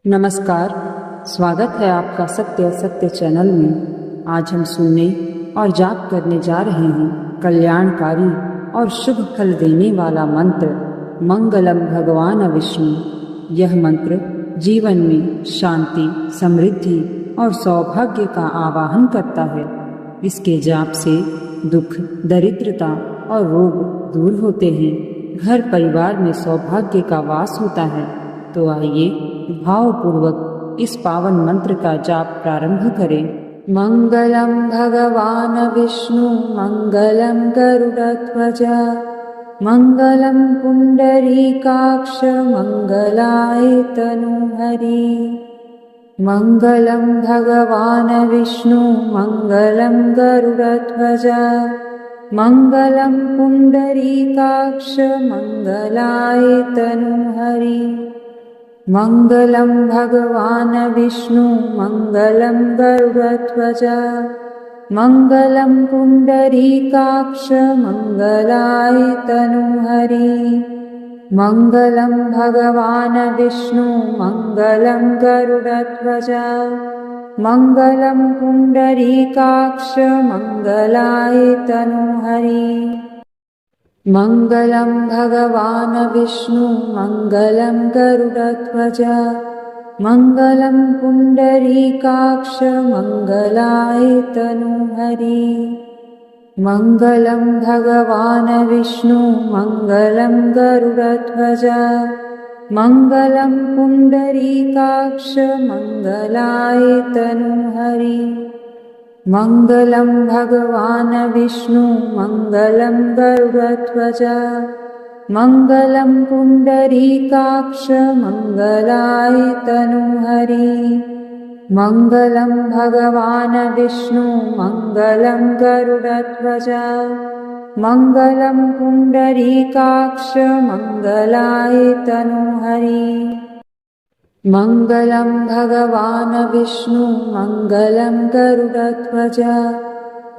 नमस्कार, स्वागत है आपका सत्य सत्य चैनल में। आज हम सुनने और जाप करने जा रहे हैं कल्याणकारी और शुभ फल देने वाला मंत्र मंगलम भगवान विष्णु। यह मंत्र जीवन में शांति, समृद्धि और सौभाग्य का आवाहन करता है। इसके जाप से दुख, दरिद्रता और रोग दूर होते हैं। घर परिवार में सौभाग्य का वास होता है। तो आइए भावपूर्वक इस पावन मंत्र का जाप प्रारंभ करें। मंगलम भगवान विष्णु मंगलम गरुड़ध्वज मंगलम पुंडरीकाक्ष मंगलाय तनूहरि। मंगलम भगवान विष्णु मंगलम गरुड़ध्वज मंगलम पुंडरीकाक्ष मंगलाय तनूहरि। मंगलम भगवान विष्णु मंगलम गरुड़ध्वज मंगलम पुंडरीकाक्ष मंगलाय तनूहरि। मंगलम भगवान विष्णु मंगलम गरुड़ध्वज मंगलम पुंडरीकाक्ष मंगलाय तनूहरि। मंगलम भगवान विष्णु मंगलम गरुड़ध्वज मंगलम पुंडरीकाक्ष मंगलाय तनूहरि। मंगलम भगवान विष्णु मंगलम गरुड़ध्वज मंगलम पुंडरीकाक्ष मंगलाय तनूहरि। मंगलम भगवान विष्णु मंगलम गरुड़ध्वज मंगलम पुंडरीकाक्ष मंगलाय तनूहरि। मंगलम भगवान विष्णु मंगलम गरुड़ध्वज मंगलम पुंडरीकाक्ष मंगलाय तनूहरि। मंगलम भगवान विष्णु मंगलम गरुड़ध्वज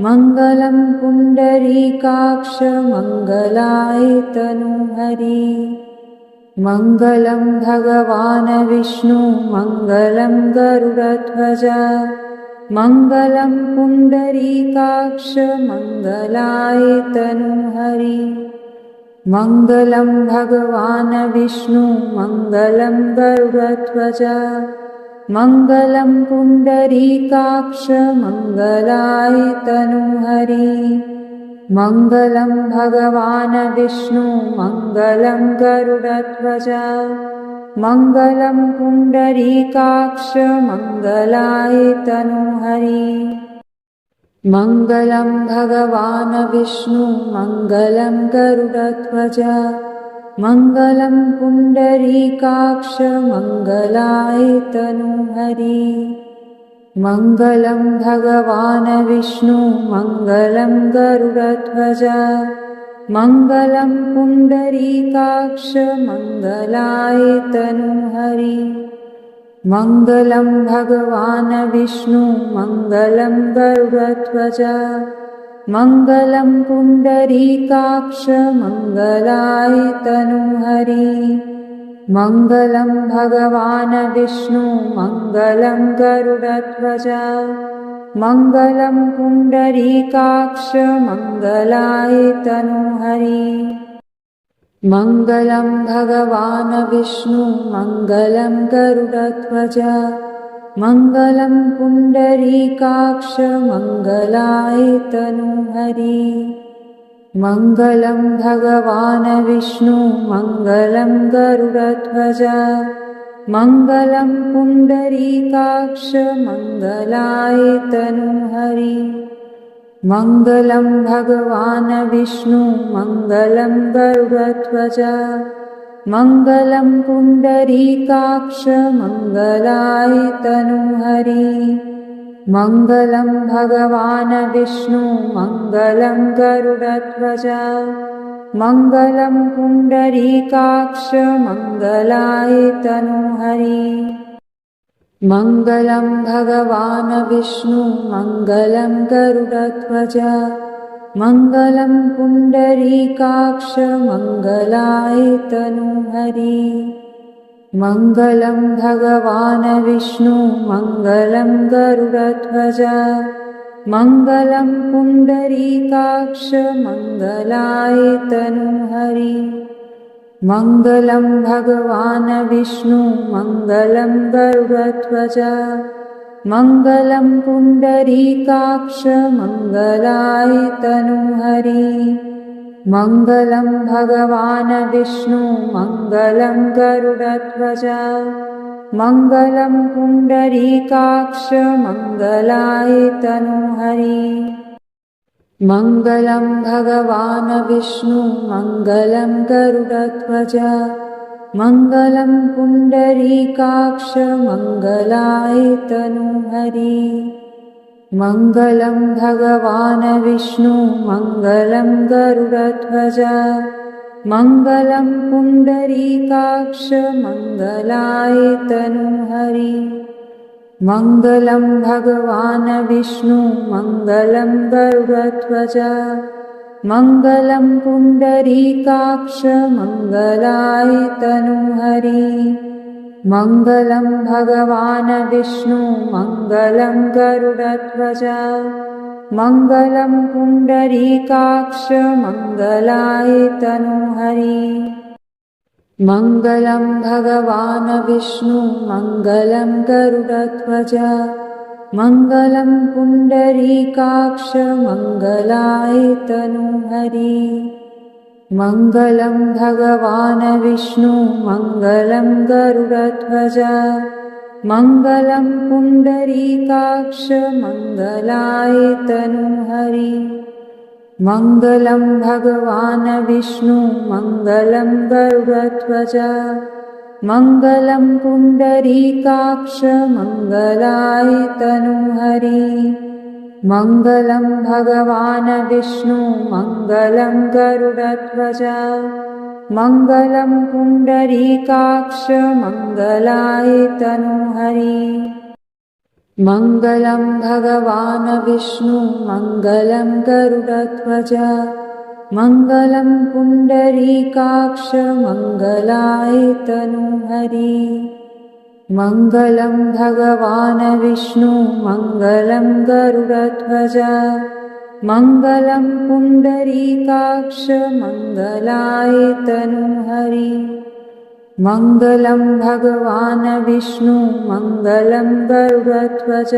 मंगलम पुंडरीकाक्ष मंगलाय तनूहरि। मंगलम भगवान विष्णु मंगलम गरुड़ध्वज मंगलम पुंडरीकाक्ष मंगलाय तनूहरि। मंगलम भगवान विष्णु मंगलम गरुड़ध्वज मंगलम पुंडरीकाक्ष मंगलाय तनूहरि। मंगलम भगवान विष्णु मंगलम गरुड़ध्वज मंगलम पुंडरीकाक्ष मंगलाय तनूहरि। मंगलम भगवान विष्णु मंगलम गरुड़ध्वज मंगलम पुंडरीकाक्ष मंगलाय तनूहरि। मंगलम भगवान विष्णु मंगलम गरुड़ध्वज मंगलम पुंडरीकाक्ष मंगलाय तनूहरि। मंगलम भगवान विष्णु मंगलम गरुड़ध्वज मंगलम पुंडरीकाक्ष मंगलाय तनूहरि। मंगलम भगवान विष्णु मंगलम गरुड़ध्वज मंगलम पुंडरीकाक्ष मंगलाय तनूहरि। मंगलम भगवान विष्णु मंगलम गरुड़ध्वज मंगलम पुंडरीकाक्ष मंगलाय तनूहरि। मंगलम भगवान विष्णु मंगलम गरुड़ध्वज मंगलम पुंडरीकाक्ष मंगलाय तनूहरि। मंगलम भगवान विष्णु मंगलम गरुड़ध्वज मंगलम पुंडरीकाक्ष मंगलाय तनूहरि। मंगलम भगवान विष्णु मंगलम गरुड़ध्वज मंगलम पुंडरीकाक्ष मंगलाय तनूहरि। मंगलम भगवान विष्णु मंगलम गरुड़ध्वज मंगलम पुंडरीकाक्ष मंगलाय तनूहरि। मङ्गलं भगवान् विष्णु मङ्गलं गरुडध्वज मङ्गलं पुण्डरीकाक्ष मङ्गलाय तनूहरि मङ्गलं भगवान् विष्णु मङ्गलं गरुडध्वज मङ्गलं पुण्डरीकाक्ष मङ्गलाय तनूहरि मङ्गलं भगवान् विष्णु मङ्गलं गरुडध्वज मङ्गलं पुण्डरीकाक्ष मङ्गलाय तनूहरि मङ्गलं भगवान् विष्णु मङ्गलं गरुडध्वज मङ्गलं पुण्डरीकाक्ष मङ्गलाय तनूहरि मङ्गलं भगवान् विष्णु मङ्गलं गरुडध्वज मङ्गलं पुण्डरीकाक्ष मङ्गलाय तनूहरि मङ्गलं भगवान् विष्णु मङ्गलं गरुडध्वज मङ्गलं पुण्डरीकाक्ष मङ्गलाय तनूहरि मङ्गलं भगवान् विष्णु मङ्गलं गरुडध्वज मङ्गलं पुण्डरीकाक्ष मङ्गलाय तनूहरि मङ्गलं भगवान् विष्णु मङ्गलं गरुडध्वज मङ्गलं पुण्डरीकाक्ष मङ्गलाय तनूहरि मङ्गलं भगवान् विष्णु मङ्गलं गरुडध्वज मङ्गलं पुण्डरीकाक्ष मङ्गलाय तनूहरि मङ्गलं भगवान् विष्णु मङ्गलं गरुडध्वज मङ्गलं पुण्डरीकाक्ष मङ्गलाय तनूहरि मङ्गलं भगवान् विष्णु मङ्गलं गरुडध्वज मङ्गलं पुण्डरीकाक्ष मङ्गलाय तनूहरि मङ्गलं भगवान् विष्णु मङ्गलं गरुडध्वज मङ्गलं पुण्डरीकाक्ष मङ्गलाय तनूहरि मङ्गलं भगवान् विष्णु मङ्गलं गरुडध्वज मङ्गलं पुण्डरीकाक्ष मङ्गलाय तनूहरि मङ्गलं भगवान् विष्णु मङ्गलं गरुडध्वज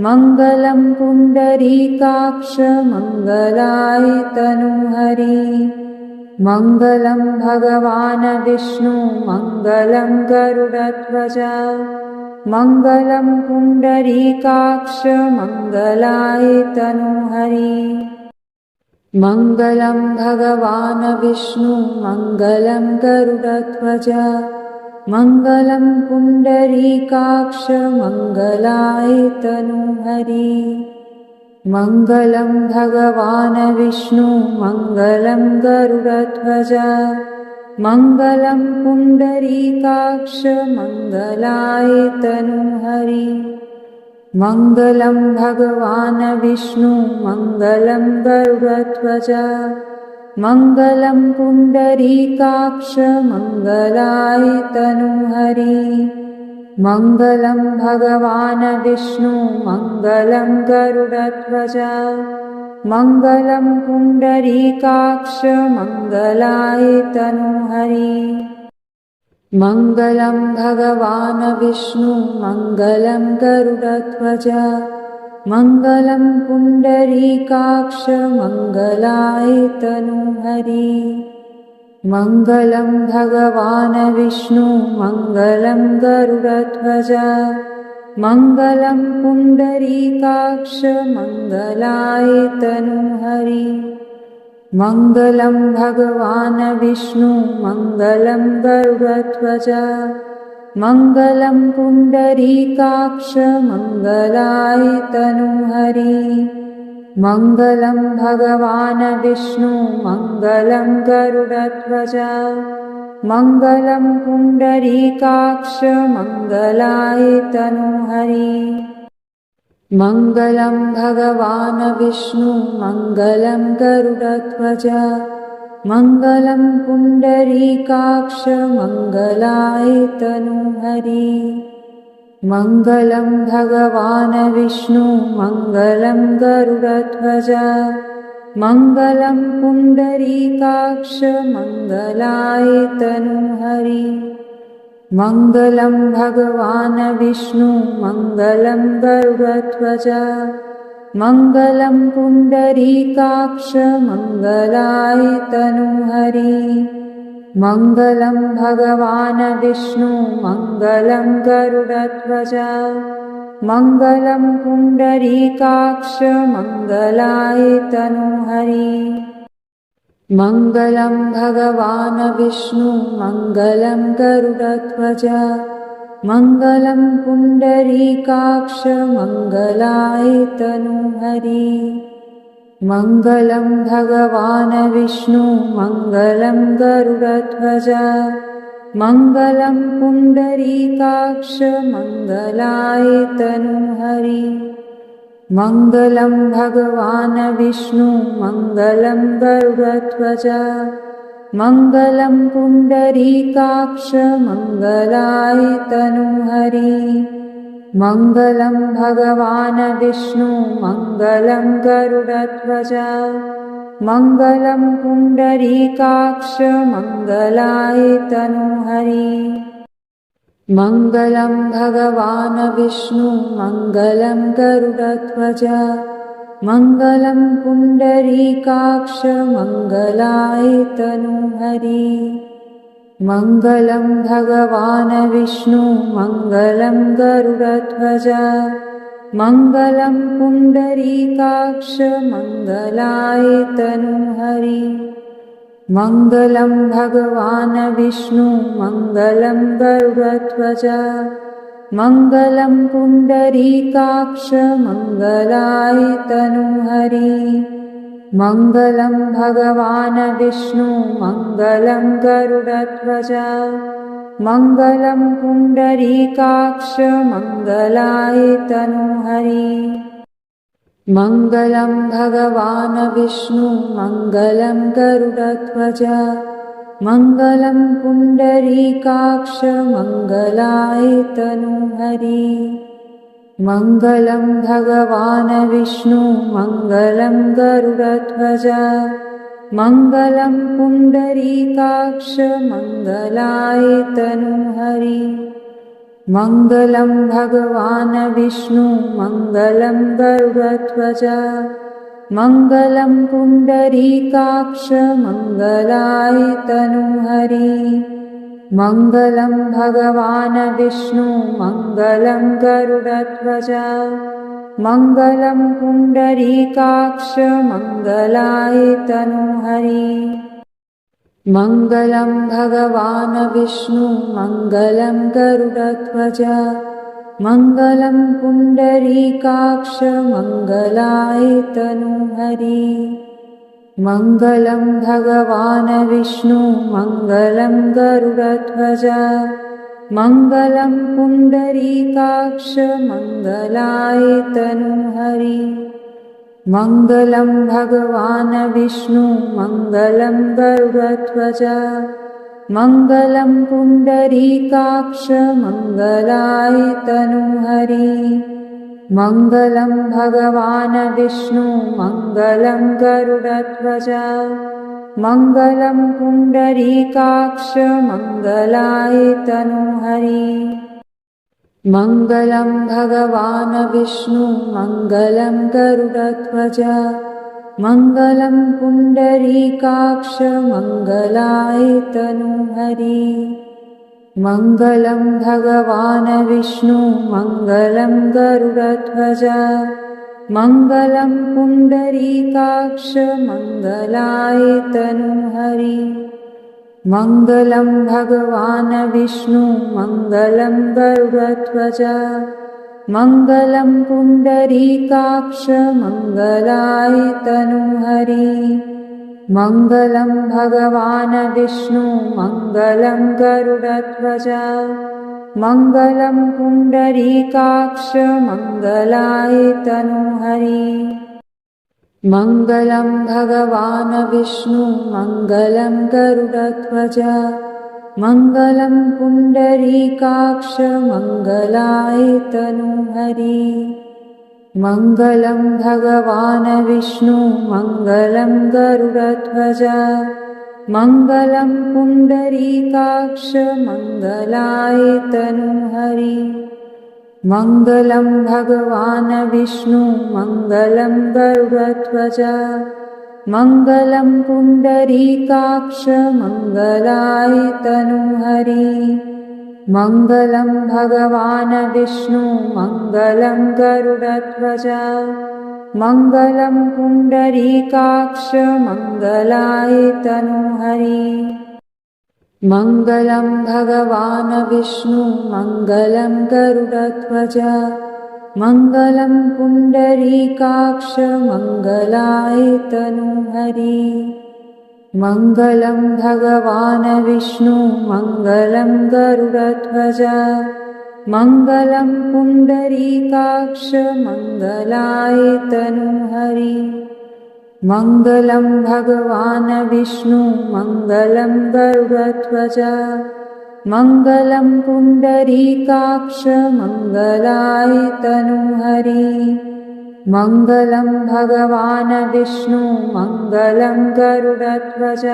मङ्गलं पुण्डरीकाक्ष मङ्गलाय तनूहरि मङ्गलं भगवान् विष्णु मङ्गलं गरुडध्वज मङ्गलं पुण्डरीकाक्ष मङ्गलाय तनूहरि मङ्गलं भगवान् विष्णु मङ्गलं गरुडध्वज मङ्गलं पुण्डरीकाक्ष मङ्गलाय तनूहरि मङ्गलं भगवान् विष्णु मङ्गलं गरुडध्वज मङ्गलं पुण्डरीकाक्ष मङ्गलाय तनूहरि मङ्गलं भगवान् विष्णु मङ्गलं गरुडध्वज मङ्गलं पुण्डरीकाक्ष मङ्गलाय तनूहरि मङ्गलं भगवान् विष्णु मङ्गलं गरुडध्वज मङ्गलं पुण्डरीकाक्ष मङ्गलाय तनूहरि मङ्गलं भगवान् विष्णु मङ्गलं गरुडध्वज मङ्गलं पुण्डरीकाक्ष मङ्गलाय तनूहरि मङ्गलं भगवान् विष्णु मङ्गलं गरुडध्वज मङ्गलं पुण्डरीकाक्ष मङ्गलाय तनूहरि मङ्गलं भगवान् विष्णु मङ्गलं गरुडध्वज मङ्गलं पुण्डरीकाक्ष मङ्गलाय तनूहरि मङ्गलं भगवान् विष्णु मङ्गलं गरुडध्वज मङ्गलं पुण्डरीकाक्ष मङ्गलाय तनूहरि मङ्गलं भगवान् विष्णु मङ्गलं गरुडध्वज मङ्गलं पुण्डरीकाक्ष मङ्गलाय तनूहरि मङ्गलं भगवान् विष्णु मङ्गलं गरुडध्वज मङ्गलं पुण्डरीकाक्ष मङ्गलाय तनूहरि मङ्गलं भगवान् विष्णु मङ्गलं गरुडध्वज मङ्गलं पुण्डरीकाक्ष मङ्गलाय तनूहरि मङ्गलं भगवान् विष्णु मङ्गलं गरुडध्वज मङ्गलं पुण्डरीकाक्ष मङ्गलाय तनूहरि मङ्गलं भगवान् विष्णु मङ्गलं गरुडध्वज मङ्गलं पुण्डरीकाक्ष मङ्गलाय तनूहरि मङ्गलं भगवान् विष्णु मङ्गलं गरुडध्वज मङ्गलं पुण्डरीकाक्ष मङ्गलाय तनूहरि मङ्गलं भगवान् विष्णु मङ्गलं गरुडध्वज मङ्गलं पुण्डरीकाक्ष मङ्गलाय तनूहरि मङ्गलं भगवान् विष्णु मङ्गलं गरुडध्वज मङ्गलं पुण्डरीकाक्ष मङ्गलाय तनूहरि मङ्गलं भगवान् विष्णु मङ्गलं गरुडध्वज मङ्गलं पुण्डरीकाक्ष मङ्गलाय तनूहरि मङ्गलं भगवान् विष्णु मङ्गलं गरुडध्वज मङ्गलं पुण्डरीकाक्ष मङ्गलाय तनूहरि मङ्गलं भगवान् विष्णु मङ्गलं गरुडध्वज मङ्गलं पुण्डरीकाक्ष मङ्गलाय तनूहरि मङ्गलं भगवान् विष्णु मङ्गलं गरुडध्वज मङ्गलं पुण्डरीकाक्ष मङ्गलाय तनूहरि मङ्गलं भगवान् विष्णु मङ्गलं गरुडध्वज मङ्गलं पुण्डरीकाक्ष मङ्गलाय तनूहरि मङ्गलं भगवान् विष्णु मङ्गलं गरुडध्वज मङ्गलं पुण्डरीकाक्ष मङ्गलाय तनूहरि मङ्गलं भगवान् विष्णु मङ्गलं गरुडध्वज मङ्गलं पुण्डरीकाक्ष मङ्गलाय तनूहरि मङ्गलं भगवान् विष्णु मङ्गलं गरुडध्वज मङ्गलं पुण्डरीकाक्ष मङ्गलाय तनूहरि मङ्गलं भगवान् विष्णु मङ्गलं गरुडध्वज मङ्गलं पुण्डरीकाक्ष मङ्गलाय तनूहरि मङ्गलं भगवान् विष्णु मङ्गलं गरुडध्वज मङ्गलं पुण्डरीकाक्ष मङ्गलाय तनूहरि मङ्गलं भगवान् विष्णु मङ्गलं गरुडध्वज मङ्गलं पुण्डरीकाक्ष मङ्गलाय तनूहरि मङ्गलं भगवान् विष्णु मङ्गलं गरुडध्वज मङ्गलं पुण्डरीकाक्ष मङ्गलाय तनूहरि मङ्गलं भगवान् विष्णु मङ्गलं गरुडध्वज मङ्गलं पुण्डरीकाक्ष मङ्गलाय तनूहरि मङ्गलं भगवान् विष्णु मङ्गलं गरुडध्वज मङ्गलं पुण्डरीकाक्ष मङ्गलाय तनूहरि मङ्गलं भगवान् विष्णु मङ्गलं गरुडध्वज मङ्गलं पुण्डरीकाक्ष मङ्गलाय तनूहरि मङ्गलं भगवान् विष्णु मङ्गलं गरुडध्वज मङ्गलं पुण्डरीकाक्ष मङ्गलाय तनूहरि मङ्गलं भगवान् विष्णु मङ्गलं गरुडध्वज मङ्गलं पुण्डरीकाक्ष मङ्गलाय तनूहरि मङ्गलं भगवान् विष्णु मङ्गलं गरुडध्वज मङ्गलं पुण्डरीकाक्ष मङ्गलाय तनूहरि मङ्गलं भगवान् विष्णु मङ्गलं गरुडध्वज मङ्गलं पुण्डरीकाक्ष मङ्गलाय तनूहरि मङ्गलं भगवान् विष्णु मङ्गलं गरुडध्वज मङ्गलं पुण्डरीकाक्ष मङ्गलाय तनूहरि मङ्गलं भगवान् विष्णु मङ्गलं गरुडध्वज मङ्गलं पुण्डरीकाक्ष मङ्गलाय तनूहरि मङ्गलं भगवान् विष्णु मङ्गलं गरुडध्वज मङ्गलं पुण्डरीकाक्ष मङ्गलाय तनूहरि मङ्गलं भगवान् विष्णु मङ्गलं गरुडध्वज मङ्गलं पुण्डरीकाक्ष मङ्गलाय तनूहरि मङ्गलं भगवान् विष्णु मङ्गलं गरुडध्वज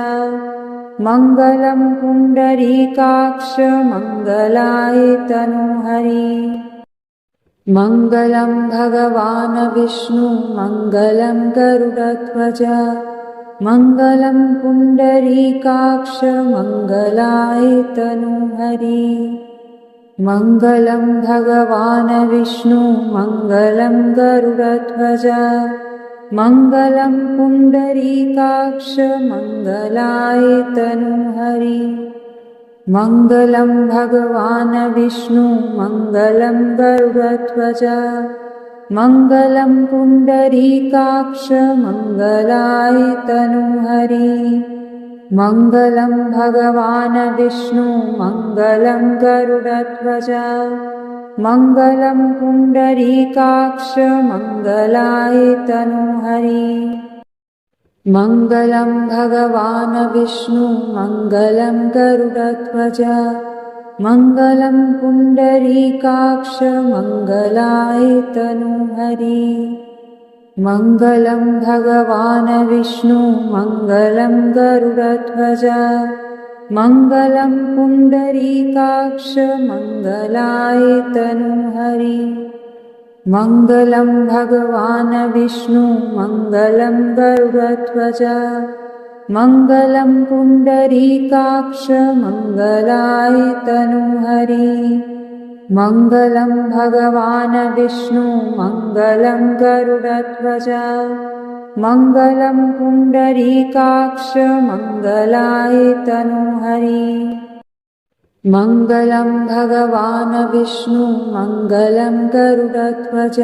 मङ्गलं पुण्डरीकाक्ष मङ्गलाय तनूहरि मङ्गलं भगवान् विष्णु मङ्गलं गरुडध्वज मङ्गलं पुण्डरीकाक्ष मङ्गलाय तनूहरि मङ्गलं भगवान् विष्णु मङ्गलं गरुडध्वज मङ्गलं पुण्डरीकाक्ष मङ्गलाय तनूहरि मङ्गलं भगवान् विष्णु मङ्गलं गरुडध्वज मङ्गलं पुण्डरीकाक्ष मङ्गलाय तनूहरि मङ्गलं भगवान् विष्णु मङ्गलं गरुडध्वज मङ्गलं पुण्डरीकाक्ष मङ्गलाय तनूहरि मङ्गलं भगवान् विष्णु मङ्गलं गरुडध्वज मङ्गलं पुण्डरीकाक्ष मङ्गलाय तनूहरि मङ्गलं भगवान् विष्णु मङ्गलं गरुडध्वज मङ्गलं पुण्डरीकाक्ष मङ्गलाय तनूहरि मङ्गलं भगवान् विष्णु मङ्गलं गरुडध्वज मङ्गलं पुण्डरीकाक्ष मङ्गलाय तनूहरि मङ्गलं भगवान् विष्णु मङ्गलं गरुडध्वज मङ्गलं पुण्डरीकाक्ष मङ्गलाय तनूहरि मङ्गलं भगवान् विष्णु मङ्गलं गरुडध्वज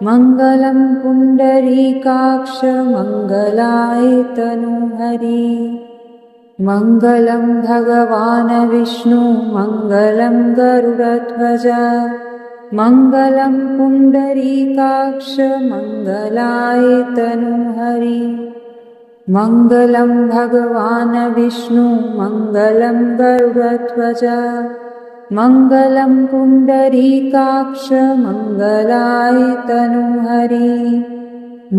मङ्गलं पुण्डरीकाक्ष मङ्गलाय तनूहरि मङ्गलं भगवान् विष्णु मङ्गलं गरुडध्वज मङ्गलं पुण्डरीकाक्ष मङ्गलाय तनूहरि मङ्गलं भगवान् विष्णु मङ्गलं गरुडध्वज मङ्गलं पुण्डरीकाक्ष मङ्गलाय तनूहरि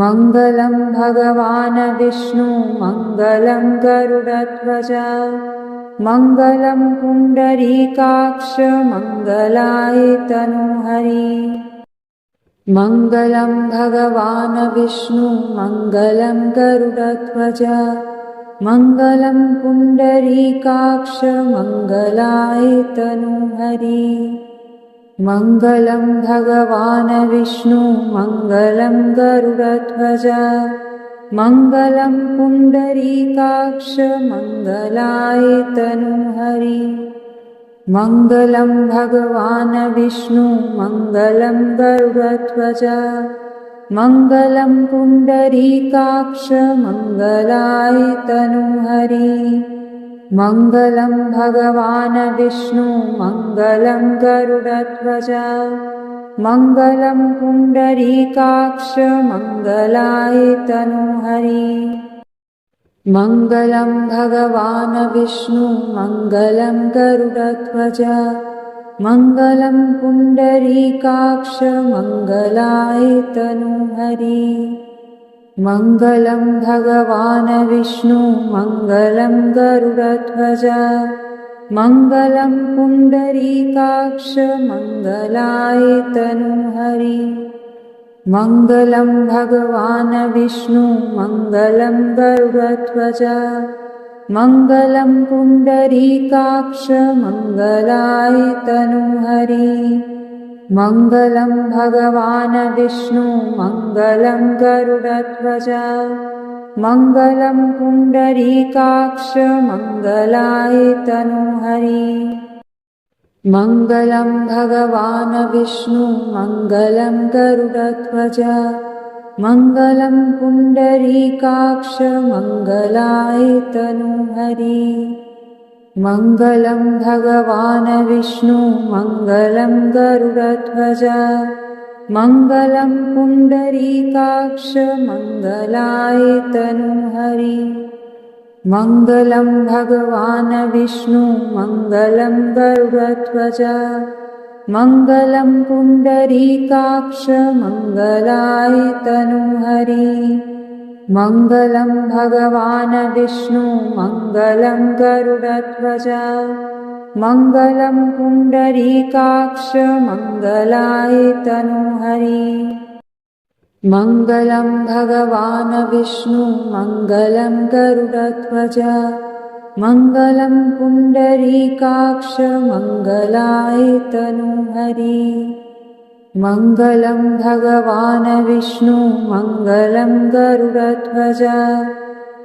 मङ्गलं भगवान् विष्णु मङ्गलं गरुडध्वज मङ्गलं पुण्डरीकाक्ष मङ्गलाय तनूहरि मङ्गलं भगवान् विष्णु मङ्गलं गरुडध्वज मङ्गलं पुण्डरीकाक्ष मङ्गलाय तनूहरि मङ्गलं भगवान् विष्णु मङ्गलं गरुडध्वज मङ्गलं पुण्डरीकाक्ष मङ्गलाय तनूहरि मङ्गलं भगवान् विष्णु मङ्गलं गरुडध्वज मङ्गलं पुण्डरीकाक्ष मङ्गलाय तनूहरि मङ्गलं भगवान् विष्णु मङ्गलं गरुडध्वज मङ्गलं पुण्डरीकाक्ष मङ्गलाय तनोहरि। मङ्गलं भगवान् विष्णु मङ्गलं गरुडध्वज मङ्गलं पुण्डरीकाक्ष मङ्गलाय तनोहरि। मङ्गलं भगवान् विष्णु मङ्गलं गरुडध्वज मङ्गलं पुण्डरीकाक्ष मङ्गलाय तनोहरि। मङ्गलं भगवान् विष्णु मङ्गलं गरुडध्वज मङ्गलं पुण्डरीकाक्ष मङ्गलाय तनोहरि। मङ्गलं भगवान् विष्णु मङ्गलं गरुडध्वज मङ्गलं पुण्डरीकाक्ष मङ्गलाय तनोहरि। मङ्गलं भगवान् विष्णु मङ्गलं गरुडध्वज मङ्गलं पुण्डरीकाक्ष मङ्गलाय तनोहरि। मङ्गलं भगवान् विष्णु मङ्गलं गरुडध्वज मङ्गलं पुण्डरीकाक्ष मङ्गलाय तनोहरि। मङ्गलं भगवान् विष्णु मङ्गलं गरुडध्वज मङ्गलं पुण्डरीकाक्ष मङ्गलाय तनोहरि। मङ्गलं भगवान् विष्णु मङ्गलं गरुडध्वज मङ्गलं पुण्डरीकाक्ष मङ्गलाय तनोहरि। मङ्गलं भगवान् विष्णु मङ्गलं गरुडध्वज मङ्गलं पुण्डरीकाक्ष मङ्गलाय तनोहरि। मङ्गलं भगवान् विष्णु मङ्गलं गरुडध्वज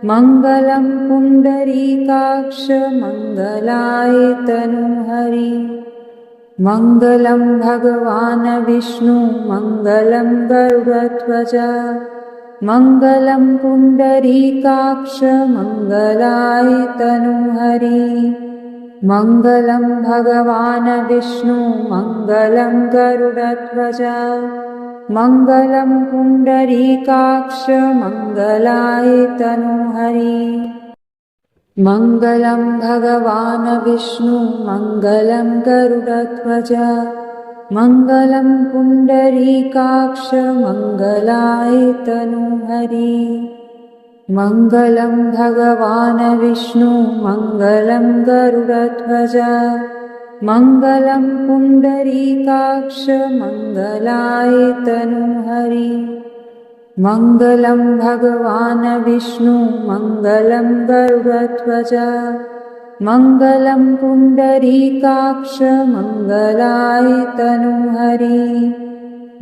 मङ्गलं पुण्डरीकाक्ष मङ्गलाय तनोहरि। मङ्गलं भगवान् विष्णु मङ्गलं गरुडध्वज मङ्गलं पुण्डरीकाक्ष मङ्गलाय तनोहरि। मङ्गलं भगवान् विष्णु मङ्गलं गरुडध्वज मङ्गलं पुण्डरीकाक्ष मङ्गलाय तनोहरि। मङ्गलं भगवान् विष्णु मङ्गलं गरुडध्वज मङ्गलं पुण्डरीकाक्ष मङ्गलाय तनोहरि। मङ्गलं भगवान् विष्णु मङ्गलं गरुडध्वज मङ्गलं पुण्डरीकाक्ष मङ्गलाय तनोहरि। मङ्गलं भगवान् विष्णु मङ्गलं गरुडध्वज मङ्गलं पुण्डरीकाक्ष मङ्गलाय तनोहरि।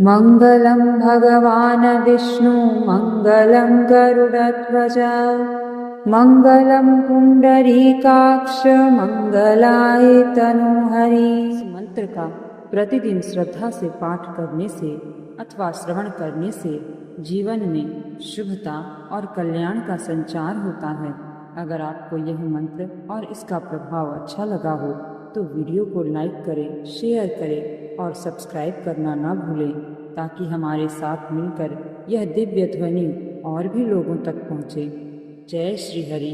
मङ्गलं भगवान् विष्णु मङ्गलं गरुडध्वज मङ्गलं पुण्डरीकाक्ष मङ्गलाय तनोहरि। इस मंत्र का प्रतिदिन श्रद्धा से पाठ करने से अथवा श्रवण करने से जीवन में शुभता और कल्याण का संचार होता है। अगर आपको यह मंत्र और इसका प्रभाव अच्छा लगा हो तो वीडियो को लाइक करें, शेयर करें और सब्सक्राइब करना ना भूलें ताकि हमारे साथ मिलकर यह दिव्य ध्वनि और भी लोगों तक पहुँचे। जय श्री हरि।